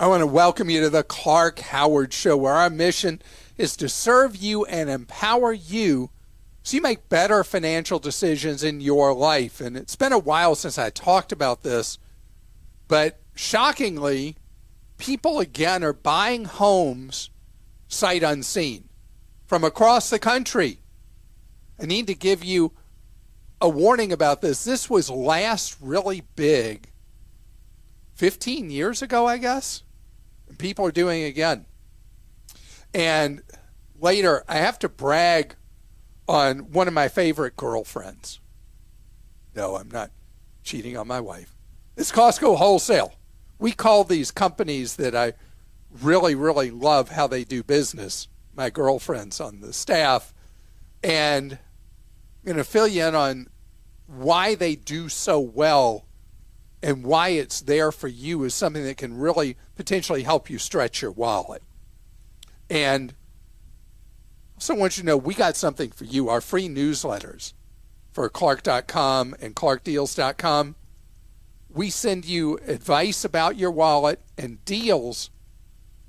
I want to welcome you to the Clark Howard Show, where our mission is to serve you and empower you so you make better financial decisions in your life. And it's been a while since I talked about this, but shockingly, people again are buying homes sight unseen from across the country. I need to give you a warning about this. This was last really big 15 years ago, I guess. And people are doing it again. And later, I have to brag on one of my favorite girlfriends. No, I'm not cheating on my wife. It's Costco Wholesale. We call these companies that I really, really love how they do business, my girlfriends on the staff. And I'm going to fill you in on why they do so well and why it's there for you is something that can really potentially help you stretch your wallet. And I also want you to know we got something for you, our free newsletters for Clark.com and ClarkDeals.com. We send you advice about your wallet and deals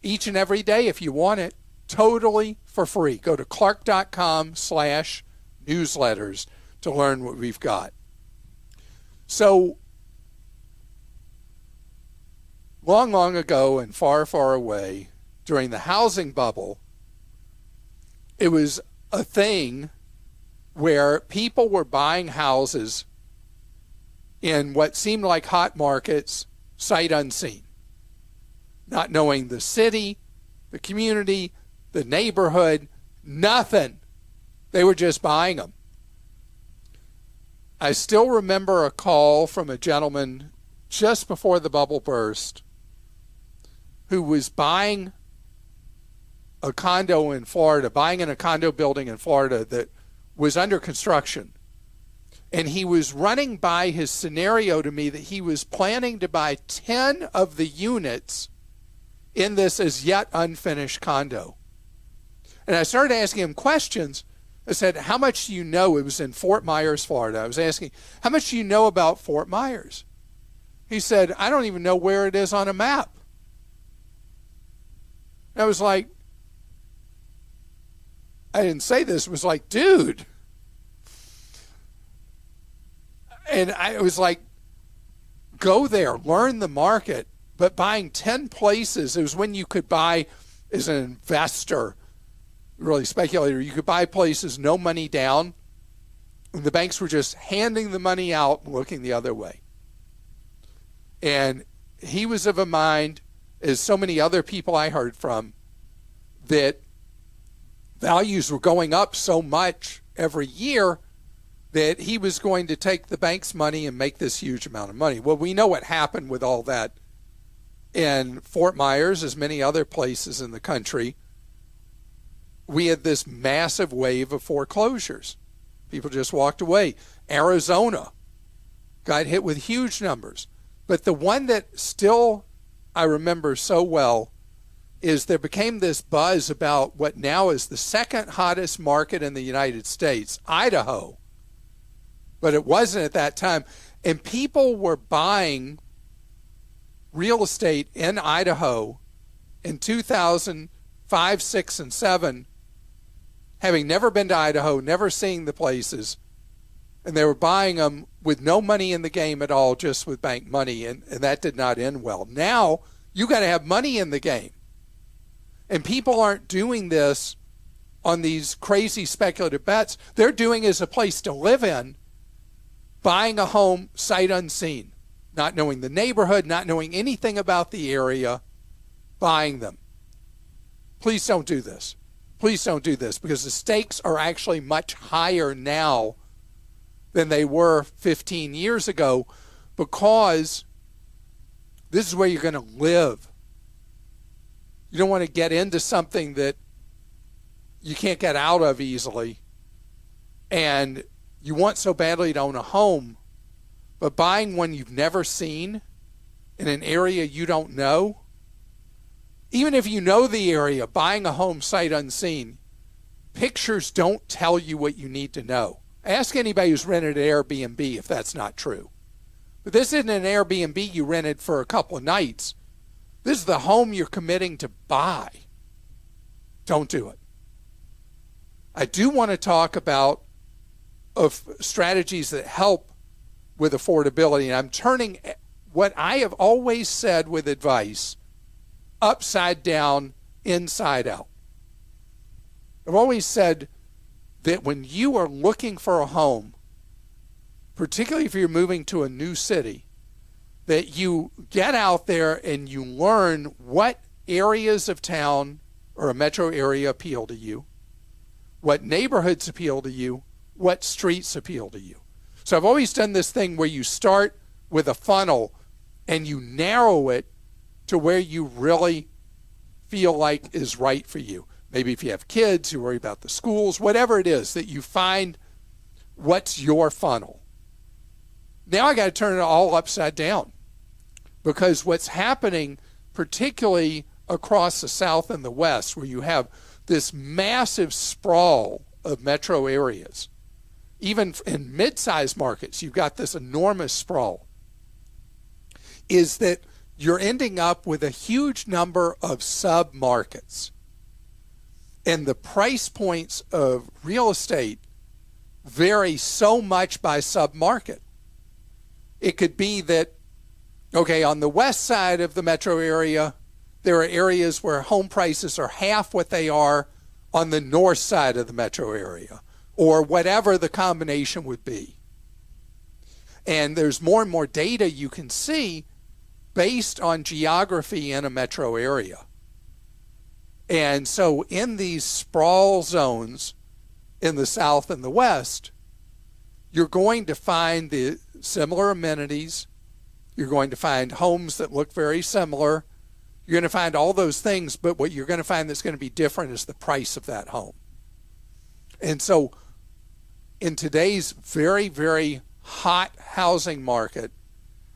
each and every day if you want it, totally for free. Go to Clark.com/newsletters to learn what we've got. So, long ago and far, far away, during the housing bubble, it was a thing where people were buying houses in what seemed like hot markets, sight unseen, not knowing the city, the community, the neighborhood, nothing. They were just buying them. I still remember a call from a gentleman just before the bubble burst who was buying a condo in Florida, buying in a condo building in Florida that was under construction. And he was running by his scenario to me that he was planning to buy 10 of the units in this as yet unfinished condo. And I started asking him questions. I said, how much do you know? It was in Fort Myers, Florida. I was asking, how much do you know about Fort Myers? He said, I don't even know where it is on a map. I was like, I didn't say this. It was like, dude. And I was like, go there, learn the market. But buying 10 places, it was when you could buy as an investor, really speculator, you could buy places, no money down. And the banks were just handing the money out and looking the other way. And he was of a mind, as so many other people I heard from, that values were going up so much every year that he was going to take the bank's money and make this huge amount of money. Well, we know what happened with all that in Fort Myers, as many other places in the country. We had this massive wave of foreclosures. People just walked away. Arizona got hit with huge numbers. But the one that still I remember so well is there became this buzz about what now is the second hottest market in the United States, Idaho. But it wasn't at that time. And people were buying real estate in Idaho in 2005, 6, and 7, having never been to Idaho, never seeing the places. And they were buying them with no money in the game at all, just with bank money. And that did not end well. Now, you got to have money in the game. And people aren't doing this on these crazy speculative bets. They're doing it as a place to live in, buying a home sight unseen, not knowing the neighborhood, not knowing anything about the area, buying them. Please don't do this. Please don't do this, because the stakes are actually much higher now than they were 15 years ago, because this is where you're going to live. You don't want to get into something that you can't get out of easily, and you want so badly to own a home, but buying one you've never seen in an area you don't know, even if you know the area, buying a home sight unseen, pictures don't tell you what you need to know. Ask anybody who's rented an Airbnb if that's not true. But this isn't an Airbnb you rented for a couple of nights. This is the home you're committing to buy. Don't do it. I do want to talk about strategies that help with affordability. And I'm turning what I have always said with advice upside down, inside out. I've always said that when you are looking for a home, particularly if you're moving to a new city, that you get out there and you learn what areas of town or a metro area appeal to you, what neighborhoods appeal to you, what streets appeal to you. So I've always done this thing where you start with a funnel and you narrow it to where you really feel like is right for you. Maybe if you have kids, you worry about the schools, whatever it is, that you find what's your funnel. Now I got to turn it all upside down, because what's happening, particularly across the South and the West, where you have this massive sprawl of metro areas, even in mid-sized markets, you've got this enormous sprawl, is that you're ending up with a huge number of sub-markets. And the price points of real estate vary so much by sub-market. It could be that, okay, on the west side of the metro area, there are areas where home prices are half what they are on the north side of the metro area, or whatever the combination would be. And there's more and more data you can see based on geography in a metro area. And so in these sprawl zones in the South and the West, you're going to find the similar amenities. You're going to find homes that look very similar. You're going to find all those things, but what you're going to find that's going to be different is the price of that home. And so in today's very, very hot housing market,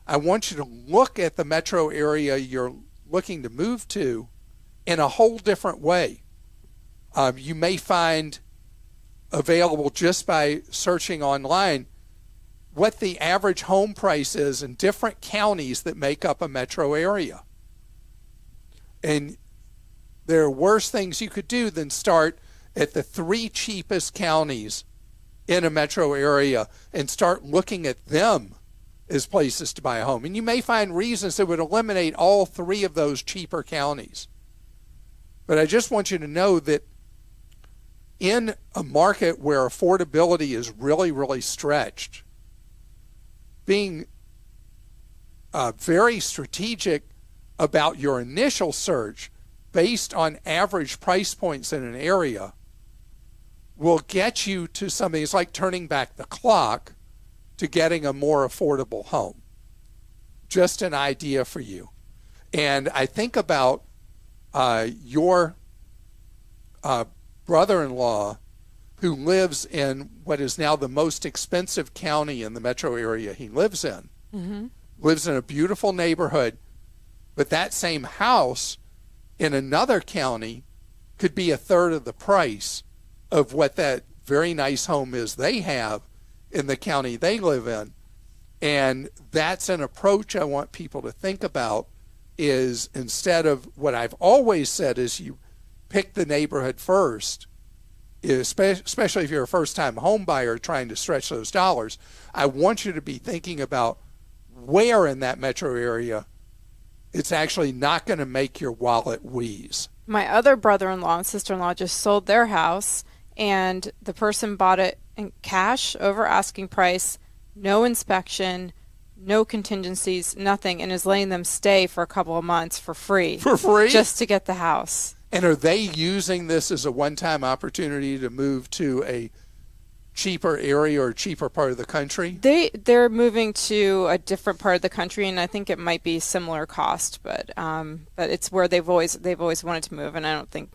I want you to look at the metro area you're looking to move to in a whole different way. You may find available just by searching online what the average home price is in different counties that make up a metro area. And there are worse things you could do than start at the 3 cheapest counties in a metro area and start looking at them as places to buy a home. And you may find reasons that would eliminate all 3 of those cheaper counties. But I just want you to know that in a market where affordability is really, really stretched, being very strategic about your initial search based on average price points in an area will get you to something. It's like turning back the clock to getting a more affordable home. Just an idea for you. And I think about your brother-in-law who lives in what is now the most expensive county in the metro area he lives in. Mm-hmm. Lives in a beautiful neighborhood, but that same house in another county could be a third of the price of what that very nice home is they have in the county they live in. And that's an approach I want people to think about, is instead of what I've always said is you pick the neighborhood first, especially if you're a first-time home buyer trying to stretch those dollars. I want you to be thinking about where in that metro area it's actually not going to make your wallet wheeze. My other brother-in-law and sister-in-law just sold their house, and the person bought it in cash over asking price, no inspection, no contingencies, nothing, and is letting them stay for a couple of months for free. For free? Just to get the house. And are they using this as a one-time opportunity to move to a cheaper area or cheaper part of the country? They're moving to a different part of the country, and I think it might be similar cost, but it's where they've always wanted to move, and I don't think,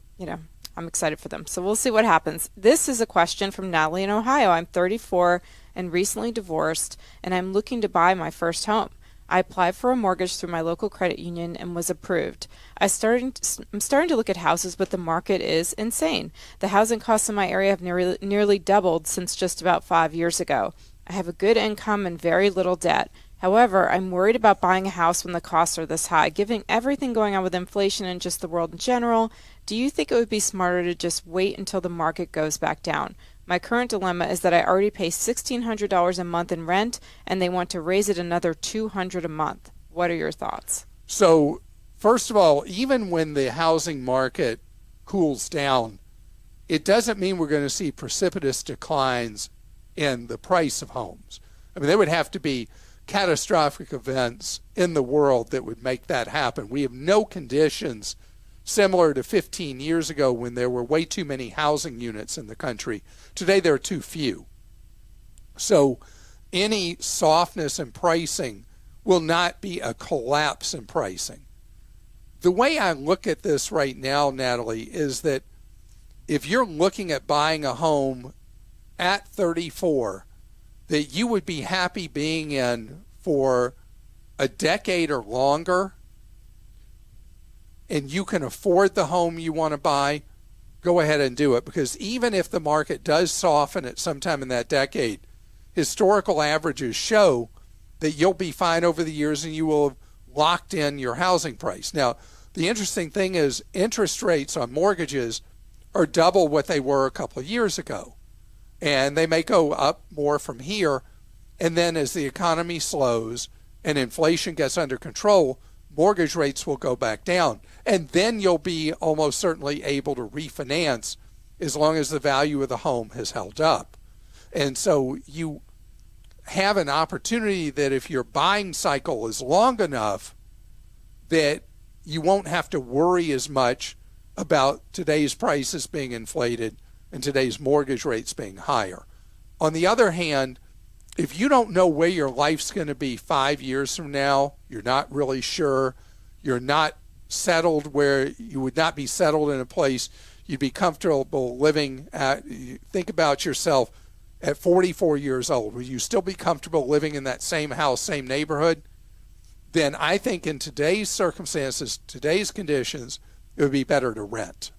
I'm excited for them. So we'll see what happens. This is a question from Natalie in Ohio. I'm 34 and recently divorced, and I'm looking to buy my first home. I applied for a mortgage through my local credit union and was approved. I'm starting to look at houses, but the market is insane. The housing costs in my area have nearly doubled since just about 5 years ago. I have a good income and very little debt. However, I'm worried about buying a house when the costs are this high. Given everything going on with inflation and just the world in general, do you think it would be smarter to just wait until the market goes back down? My current dilemma is that I already pay $1,600 a month in rent, and they want to raise it another $200 a month. What are your thoughts? So, first of all, even when the housing market cools down, it doesn't mean we're going to see precipitous declines in the price of homes. I mean, there would have to be catastrophic events in the world that would make that happen. We have no conditions similar to 15 years ago when there were way too many housing units in the country. Today there are too few. So any softness in pricing will not be a collapse in pricing. The way I look at this right now, Natalie, is that if you're looking at buying a home at 34 that you would be happy being in for a decade or longer, and you can afford the home you want to buy, go ahead and do it. Because even if the market does soften at some time in that decade, historical averages show that you'll be fine over the years and you will have locked in your housing price. Now, the interesting thing is interest rates on mortgages are double what they were a couple of years ago. And they may go up more from here. And then as the economy slows and inflation gets under control, mortgage rates will go back down. And then you'll be almost certainly able to refinance as long as the value of the home has held up. And so you have an opportunity that if your buying cycle is long enough, that you won't have to worry as much about today's prices being inflated and today's mortgage rates being higher. On the other hand, if you don't know where your life's going to be 5 years from now, you're not really sure, you're not settled where you would not be settled in a place you'd be comfortable living at. Think about yourself at 44 years old. Will you still be comfortable living in that same house, same neighborhood? Then I think in today's circumstances, today's conditions, it would be better to rent.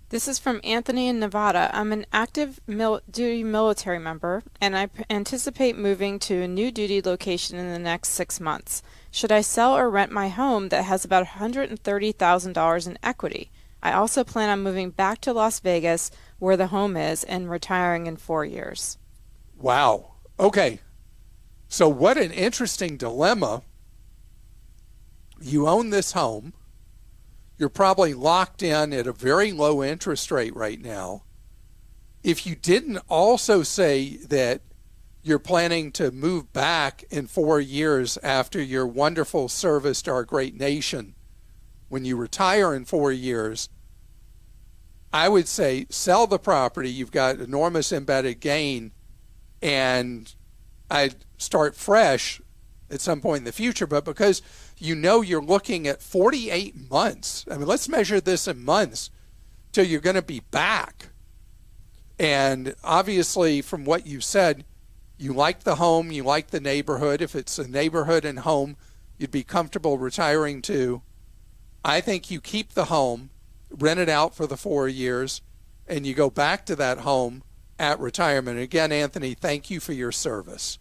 This is from Anthony in Nevada. I'm an active duty military member, and I anticipate moving to a new duty location in the next 6 months. Should I sell or rent my home that has about $130,000 in equity? I also plan on moving back to Las Vegas, where the home is, and retiring in 4 years. Wow. Okay. So what an interesting dilemma. You own this home. You're probably locked in at a very low interest rate right now. If you didn't also say that you're planning to move back in 4 years after your wonderful service to our great nation, when you retire in 4 years, I would say sell the property. You've got enormous embedded gain, and I'd start fresh at some point in the future. But because you know you're looking at 48 months, I mean, let's measure this in months till you're going to be back. And obviously, from what you said, you like the home, you like the neighborhood. If it's a neighborhood and home you'd be comfortable retiring to, I think you keep the home, rent it out for the 4 years, and you go back to that home at retirement. Again, Anthony, thank you for your service.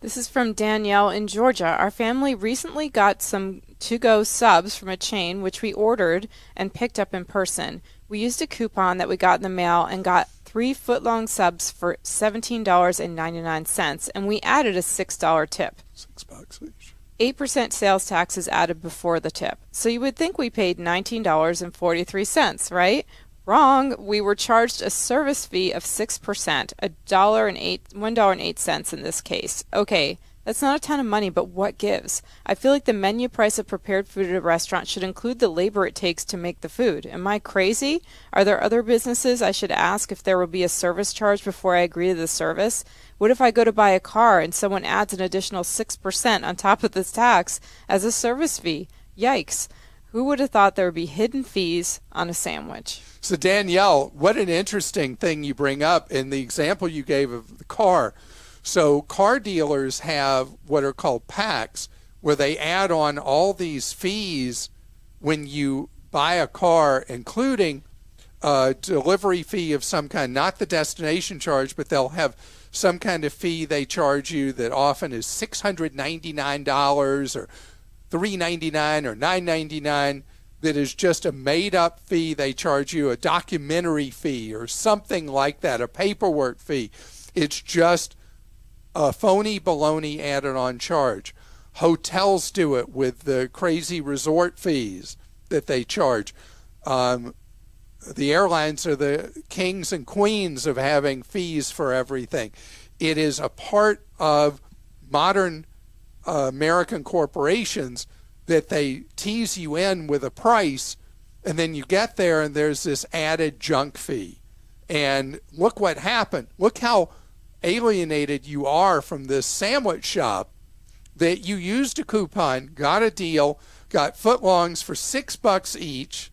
This is from Danielle in Georgia. Our family recently got some to-go subs from a chain, which we ordered and picked up in person. We used a coupon that we got in the mail and got 3 foot-long subs for $17.99, and we added a $6 tip. $6 each. 8% sales tax is added before the tip. So you would think we paid $19.43, right? Wrong. We were charged a service fee of 6%, $1.08 in this case. Okay, that's not a ton of money, but what gives? I feel like the menu price of prepared food at a restaurant should include the labor it takes to make the food. Am I crazy? Are there other businesses I should ask if there will be a service charge before I agree to the service? What if I go to buy a car and someone adds an additional 6% on top of this tax as a service fee? Yikes. Who would have thought there would be hidden fees on a sandwich? So Danielle, what an interesting thing you bring up in the example you gave of the car. So car dealers have what are called packs, where they add on all these fees when you buy a car, including a delivery fee of some kind, not the destination charge, but they'll have some kind of fee they charge you that often is $699 or $399 or $999, that is just a made-up fee. They charge you a documentary fee or something like that, a paperwork fee. It's just a phony baloney added on charge. Hotels do it with the crazy resort fees that they charge. The airlines are the kings and queens of having fees for everything. It is a part of modern American corporations that they tease you in with a price, and then you get there and there's this added junk fee. And look what happened. Look how alienated you are from this sandwich shop that you used a coupon, got a deal, got footlongs for $6 each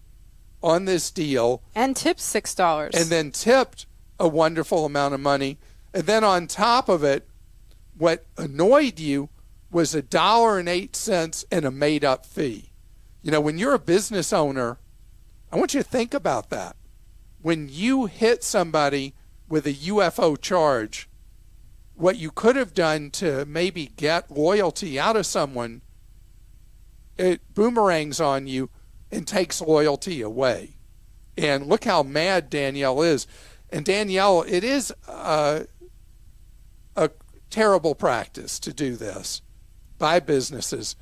on this deal. And tipped $6. And then tipped a wonderful amount of money. And then on top of it, what annoyed you was $1.08 and a made-up fee. You know, when you're a business owner, I want you to think about that. When you hit somebody with a UFO charge, what you could have done to maybe get loyalty out of someone, it boomerangs on you and takes loyalty away. And look how mad Danielle is. And Danielle, it is a terrible practice to do this by businesses.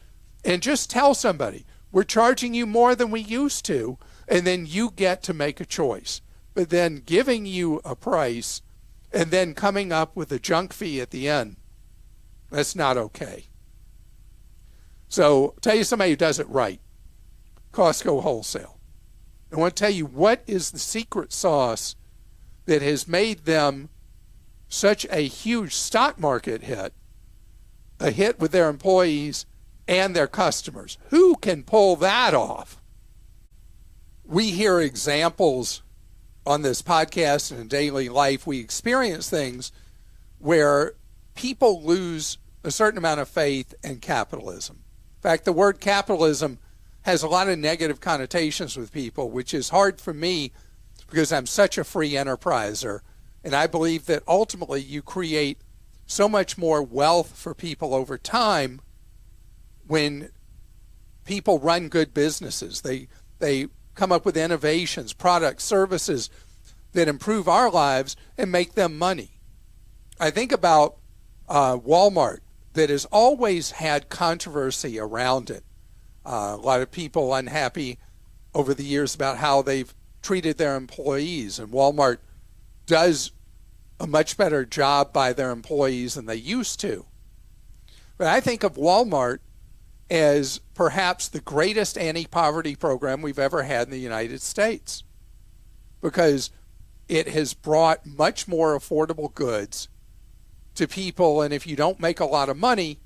And just tell somebody, we're charging you more than we used to, and then you get to make a choice. But then giving you a price and then coming up with a junk fee at the end, that's not okay. So I'll tell you somebody who does it right. Costco Wholesale. I want to tell you what is the secret sauce that has made them such a huge stock market hit, a hit with their employees and their customers. Who can pull that off? We hear examples on this podcast and in daily life. We experience things where people lose a certain amount of faith in capitalism. In fact, the word capitalism has a lot of negative connotations with people, which is hard for me because I'm such a free enterpriser. And I believe that ultimately you create so much more wealth for people over time when people run good businesses. They come up with innovations, products, services that improve our lives and make them money. I think about Walmart, that has always had controversy around it. A lot of people unhappy over the years about how they've treated their employees, and Walmart does a much better job by their employees than they used to. But I think of Walmart as perhaps the greatest anti-poverty program we've ever had in the United States, because it has brought much more affordable goods to people, and if you don't make a lot of money,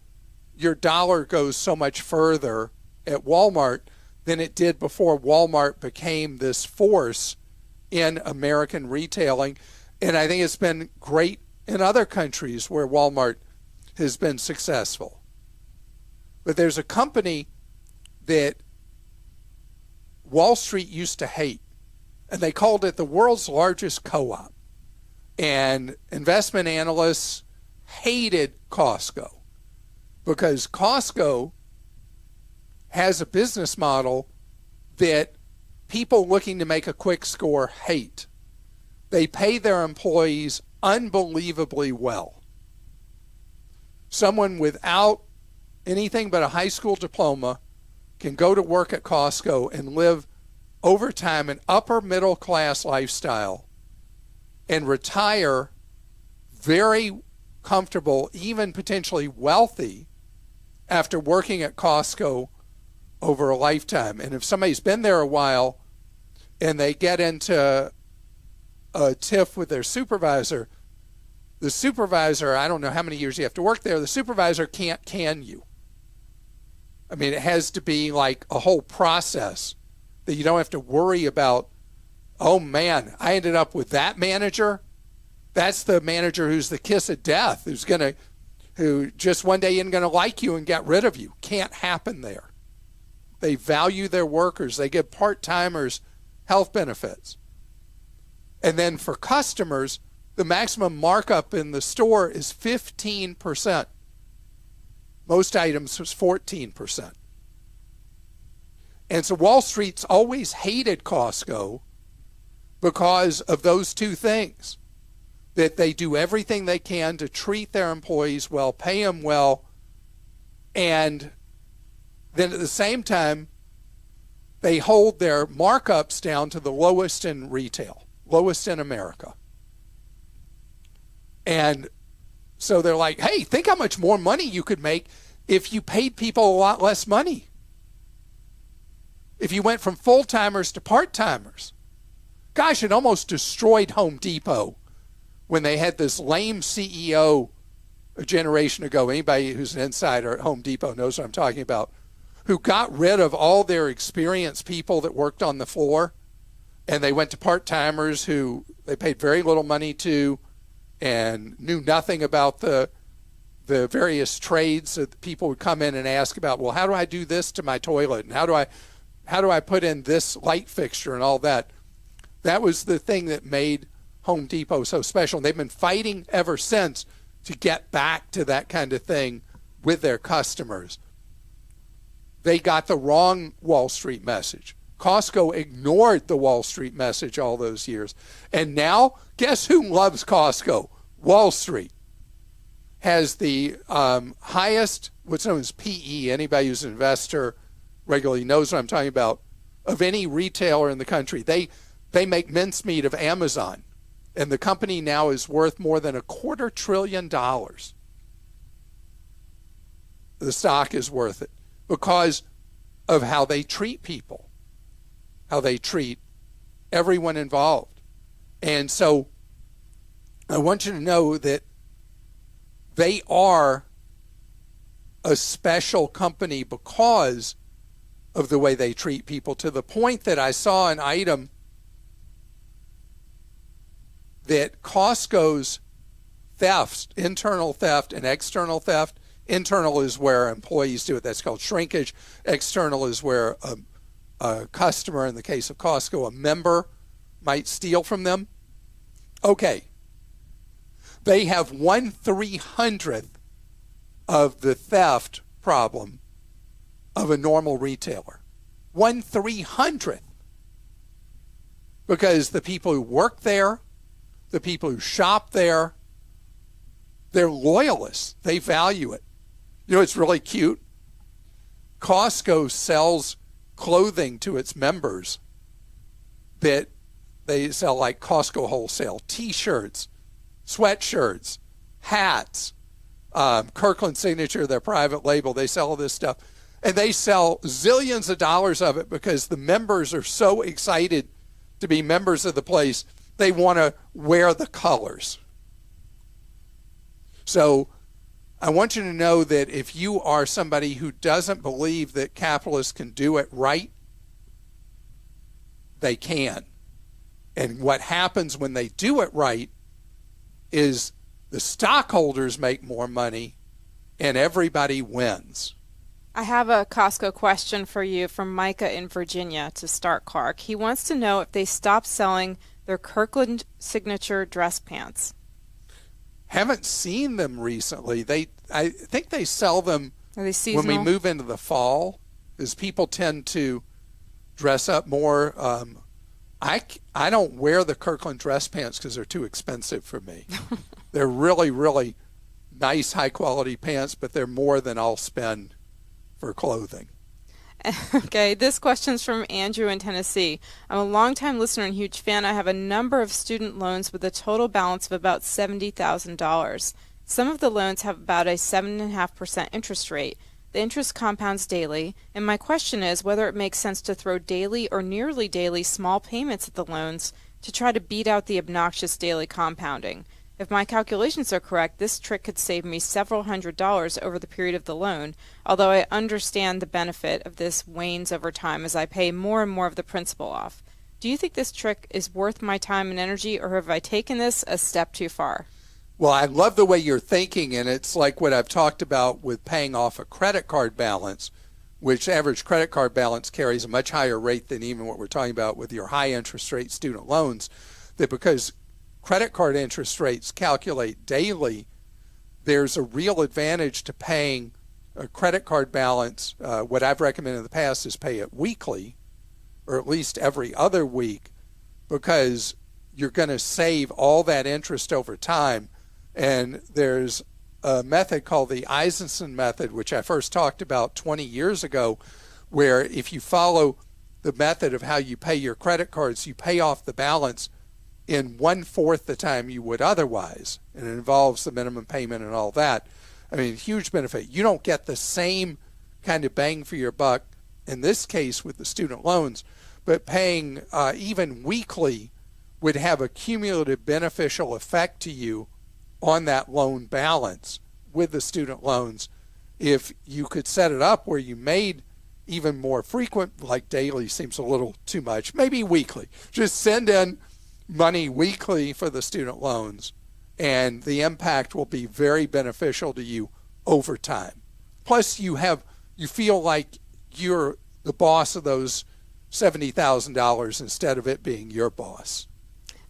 your dollar goes so much further at Walmart than it did before Walmart became this force in American retailing. And I think it's been great in other countries where Walmart has been successful. But there's a company that Wall Street used to hate, and they called it the world's largest co-op. And investment analysts hated Costco because Costco has a business model that people looking to make a quick score hate. They pay their employees unbelievably well. Someone without anything but a high school diploma can go to work at Costco and live over time an upper middle class lifestyle and retire very comfortable, even potentially wealthy, after working at Costco over a lifetime. And if somebody's been there a while and they get into a tiff with their supervisor, the supervisor, I don't know how many years you have to work there, the supervisor can't can you. I mean, it has to be like a whole process that you don't have to worry about, oh man, I ended up with that manager. That's the manager who's the kiss of death, who just one day isn't going to like you and get rid of you. Can't happen there. They value their workers. They give part-timers health benefits. And then for customers, the maximum markup in the store is 15%. Most items was 14%. And so Wall Street's always hated Costco because of those two things, that they do everything they can to treat their employees well, pay them well, and then at the same time, they hold their markups down to the lowest in retail, lowest in America. And so they're like, hey, think how much more money you could make if you paid people a lot less money. If you went from full-timers to part-timers. Gosh, it almost destroyed Home Depot when they had this lame CEO a generation ago. Anybody who's an insider at Home Depot knows what I'm talking about, who got rid of all their experienced people that worked on the floor, and they went to part-timers who they paid very little money to and knew nothing about the various trades that people would come in and ask about. Well, how do I do this to my toilet? And how do I put in this light fixture and all that? That was the thing that made Home Depot so special. And they've been fighting ever since to get back to that kind of thing with their customers. They got the wrong Wall Street message. Costco ignored the Wall Street message all those years. And now, guess who loves Costco? Wall Street has the highest, what's known as PE, anybody who's an investor regularly knows what I'm talking about, of any retailer in the country. They make mincemeat of Amazon, and the company now is worth more than $250 billion. The stock is worth it because of how they treat people, how they treat everyone involved. And so I want you to know that they are a special company because of the way they treat people, to the point that I saw an item that Costco's thefts, internal theft and external theft, internal is where employees do it. That's called shrinkage. External is where a customer, in the case of Costco, a member might steal from them. Okay. They have 1/300th of the theft problem of a normal retailer. 1/300th. Because the people who work there, the people who shop there, they're loyalists. They value it. You know, it's really cute. Costco sells clothing to its members that they sell, like Costco Wholesale, T-shirts, sweatshirts, hats, Kirkland Signature, their private label. They sell all this stuff. And they sell zillions of dollars of it because the members are so excited to be members of the place. They want to wear the colors. So I want you to know that if you are somebody who doesn't believe that capitalists can do it right, they can. And what happens when they do it right is the stockholders make more money and everybody wins. I have a Costco question for you from Micah in Virginia to start, Clark. He wants to know if they stopped selling their Kirkland Signature dress pants. Haven't seen them recently. I think they sell them Are they seasonal? when we move into the fall, because people tend to dress up more. I don't wear the Kirkland dress pants because they're too expensive for me. They're really, really nice, high-quality pants, but they're more than I'll spend for clothing. Okay, this question's from Andrew in Tennessee. I'm a longtime listener and huge fan. I have a number of student loans with a total balance of about $70,000. Some of the loans have about a 7.5% interest rate. The interest compounds daily, and my question is whether it makes sense to throw daily or nearly daily small payments at the loans to try to beat out the obnoxious daily compounding. If my calculations are correct, this trick could save me several $100s over the period of the loan, although I understand the benefit of this wanes over time as I pay more and more of the principal off. Do you think this trick is worth my time and energy, or have I taken this a step too far? Well, I love the way you're thinking, and it's like what I've talked about with paying off a credit card balance, which average credit card balance carries a much higher rate than even what we're talking about with your high interest rate student loans. that because credit card interest rates calculate daily, there's a real advantage to paying a credit card balance. What I've recommended in the past is pay it weekly, or at least every other week, because you're going to save all that interest over time. And there's a method called the Eisenson method, which I first talked about 20 years ago, where if you follow the method of how you pay your credit cards, you pay off the balance in 1/4 the time you would otherwise. And it involves the minimum payment and all that. I mean, huge benefit. You don't get the same kind of bang for your buck in this case with the student loans, but paying even weekly would have a cumulative beneficial effect to you on that loan balance with the student loans. If you could set it up where you made even more frequent, like daily seems a little too much, maybe weekly. Just send in money weekly for the student loans, and the impact will be very beneficial to you over time. Plus, you feel like you're the boss of those $70,000 instead of it being your boss.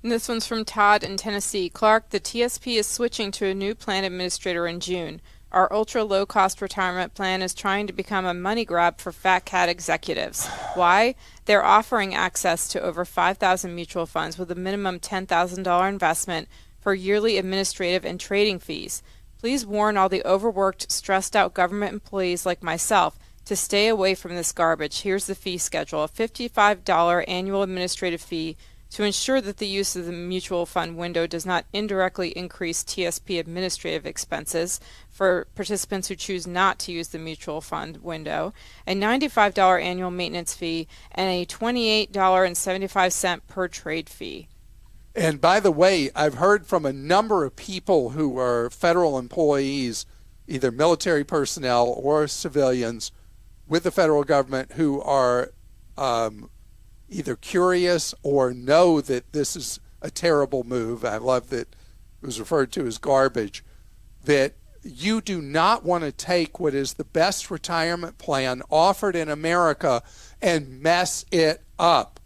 And this one's from Todd in Tennessee. Clark, the TSP is switching to a new plan administrator in June. Our ultra low-cost retirement plan is trying to become a money grab for fat cat executives. Why? They're offering access to over 5,000 mutual funds with a minimum $10,000 investment for yearly administrative and trading fees. Please warn all the overworked, stressed-out government employees like myself to stay away from this garbage. Here's the fee schedule. A $55 annual administrative fee to ensure that the use of the mutual fund window does not indirectly increase TSP administrative expenses for participants who choose not to use the mutual fund window, a $95 annual maintenance fee, and a $28.75 per trade fee. And by the way, I've heard from a number of people who are federal employees, either military personnel or civilians with the federal government, who are either curious or know that this is a terrible move. I love that it was referred to as garbage. That you do not want to take what is the best retirement plan offered in America and mess it up.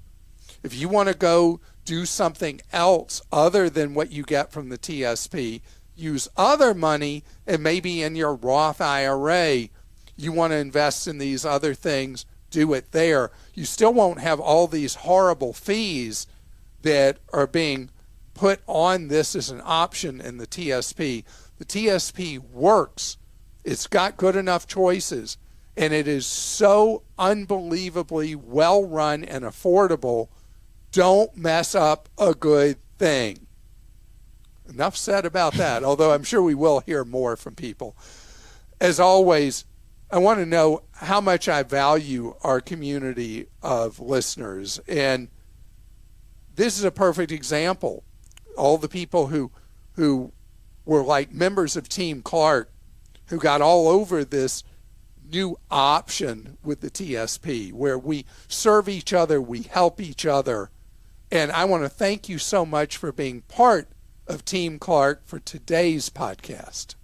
If you want to go do something else other than what you get from the TSP, use other money, and maybe in your Roth IRA, you want to invest in these other things, do it there. You still won't have all these horrible fees that are being put on this as an option in the TSP. The TSP works. It's got good enough choices, and it is so unbelievably well run and affordable. Don't mess up a good thing. Enough said about that, although I'm sure we will hear more from people. As always, I want to know how much I value our community of listeners. And this is a perfect example. All the people who were like members of Team Clark, who got all over this new option with the TSP, where we serve each other, we help each other. And I want to thank you so much for being part of Team Clark for today's podcast.